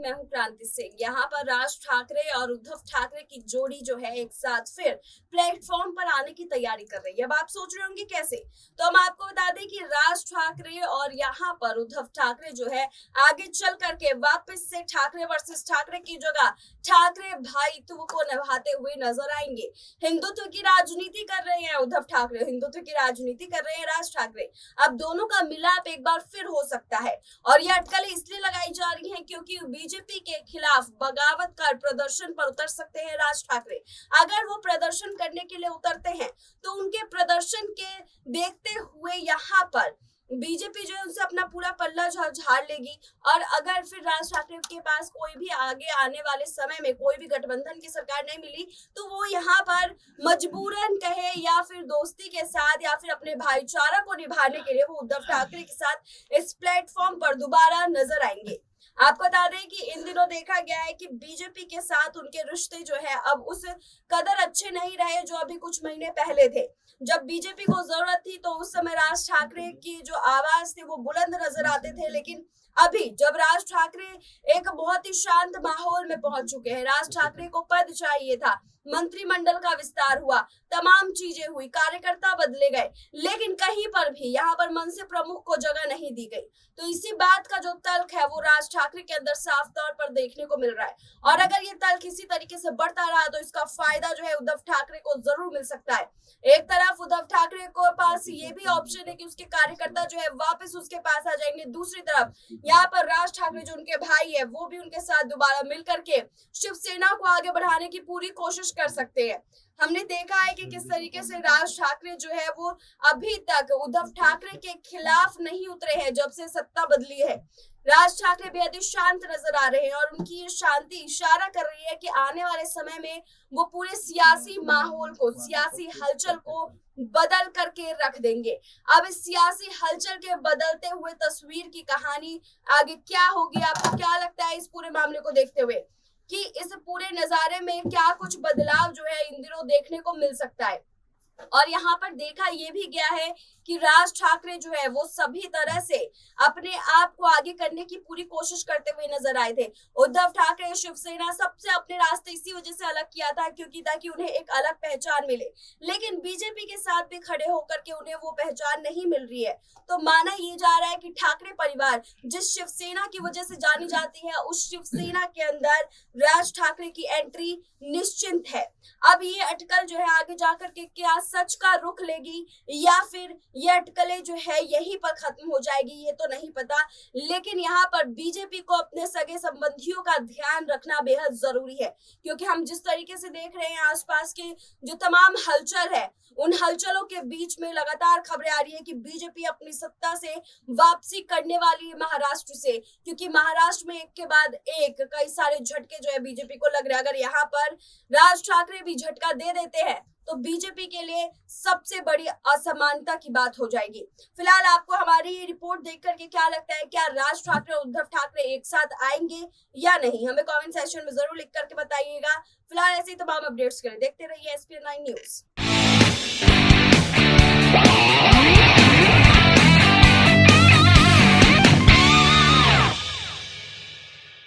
मैं हूं क्रांति सिंह। यहाँ पर राज ठाकरे और उद्धव ठाकरे की जोड़ी जो है एक साथ फिर प्लेटफॉर्म पर आने की तैयारी कर रही है। अब आप सोच रहे होंगे कैसे, तो हम आपको बता दें कि राज ठाकरे और यहाँ पर उद्धव ठाकरे जो है आगे चल करके वापस से ठाकरे वर्सेस ठाकरे की जगह ठाकरे भाईत्व को निभाते हुए नजर आएंगे। हिंदुत्व की राजनीति कर रहे हैं उद्धव ठाकरे, हिंदुत्व की राजनीति कर रहे हैं राज ठाकरे। अब दोनों का मिलाप एक बार फिर हो सकता है और यह अटकलें इसलिए लगाई जा रही हैं क्योंकि बीजेपी के खिलाफ बगावत कर प्रदर्शन पर उतर सकते हैं राज ठाकरे। अगर वो प्रदर्शन करने के लिए उतरते हैं तो उनके प्रदर्शन के देखते हुए यहाँ पर बीजेपी जो है उनसे अपना पूरा पल्ला झाड़ लेगी और अगर फिर राज ठाकरे के पास कोई भी आगे आने वाले समय में कोई भी गठबंधन की सरकार नहीं मिली तो वो यहाँ पर मजबूरन कहे या फिर दोस्ती के साथ या फिर अपने भाईचारा को निभाने के लिए वो उद्धव ठाकरे के साथ इस प्लेटफॉर्म पर दोबारा नजर आएंगे। आपको बता दें कि इन दिनों देखा गया है कि बीजेपी के साथ उनके रिश्ते जो है अब उस कदर अच्छे नहीं रहे जो अभी कुछ महीने पहले थे। जब बीजेपी को जरूरत थी तो उस समय राज ठाकरे की जो आवाज थी वो बुलंद नजर आते थे, लेकिन अभी जब राज ठाकरे एक बहुत ही शांत माहौल में पहुंच चुके हैं, राज ठाकरे को पद चाहिए था, मंत्रिमंडल का विस्तार हुआ, तमाम चीजें हुई, कार्यकर्ता बदले गए, लेकिन कहीं पर भी यहाँ पर मनसे प्रमुख को जगह नहीं दी गई। तो इसी बात का जो तल्ख है वो राज ठाकरे के अंदर साफ तौर पर देखने को मिल रहा है और अगर ये तल्ख इसी तरीके से बढ़ता रहा तो इसका फायदा जो है उद्धव ठाकरे को जरूर मिल सकता है। एक तरफ उद्धव ठाकरे को पास ये भी ऑप्शन है कि उसके कार्यकर्ता जो है वापस उसके पास आ जाएंगे, दूसरी तरफ यहाँ पर राज ठाकरे जो उनके भाई है वो भी उनके साथ दोबारा मिल करके शिवसेना को आगे बढ़ाने की पूरी कोशिश कर सकते हैं। हमने देखा है कि किस तरीके से राज ठाकरे जो है वो अभी तक उद्धव ठाकरे के खिलाफ नहीं उतरे हैं जब से सत्ता बदली है। राज ठाकरे बेहद शांत नजर आ रहे हैं और उनकी ये शांति इशारा कर रही है कि आने वाले समय में वो पूरे सियासी माहौल को, सियासी हलचल को बदल करके रख देंगे। अब इस सियासी हलचल के बदलते हुए तस्वीर की कहानी आगे क्या होगी, आपको क्या लगता है इस पूरे मामले को देखते हुए कि इस पूरे नजारे में क्या कुछ बदलाव जो है इन दिनों देखने को मिल सकता है? और यहाँ पर देखा ये भी गया है कि राज ठाकरे जो है वो सभी तरह से अपने आप को आगे करने की पूरी कोशिश करते हुए नजर आए थे। उद्धव ठाकरे शिवसेना सबसे अपने रास्ते इसी वजह से अलग किया था क्योंकि ताकि उन्हें एक अलग पहचान मिले, लेकिन बीजेपी के साथ भी खड़े होकर के उन्हें वो पहचान नहीं मिल रही है। तो माना ये जा रहा है कि ठाकरे परिवार जिस शिवसेना की वजह से जानी जाती है उस शिवसेना के अंदर राज ठाकरे की एंट्री निश्चिंत है। अब ये अटकल जो है आगे जाकर के क्या सच का रुख लेगी या फिर ये अटकलें जो है यहीं पर खत्म हो जाएगी ये तो नहीं पता, लेकिन यहाँ पर बीजेपी को अपने सगे संबंधियों का ध्यान रखना बेहद जरूरी है क्योंकि हम जिस तरीके से देख रहे हैं आसपास के जो तमाम हलचल है उन हलचलों के बीच में लगातार खबरें आ रही है कि बीजेपी अपनी सत्ता से वापसी करने वाली है महाराष्ट्र से, क्योंकि महाराष्ट्र में एक के बाद एक कई सारे झटके जो है बीजेपी को लग रहे हैं। अगर यहाँ पर राज ठाकरे भी झटका दे देते हैं तो बीजेपी के लिए सबसे बड़ी असमानता की बात हो जाएगी। फिलहाल आपको हमारी ये रिपोर्ट देख करके क्या लगता है, क्या राज ठाकरे और उद्धव ठाकरे एक साथ आएंगे या नहीं? हमें कमेंट सेक्शन में जरूर लिख करके बताइएगा। फिलहाल ऐसी तमाम अपडेट्स के लिए देखते रहिए SPN9 न्यूज।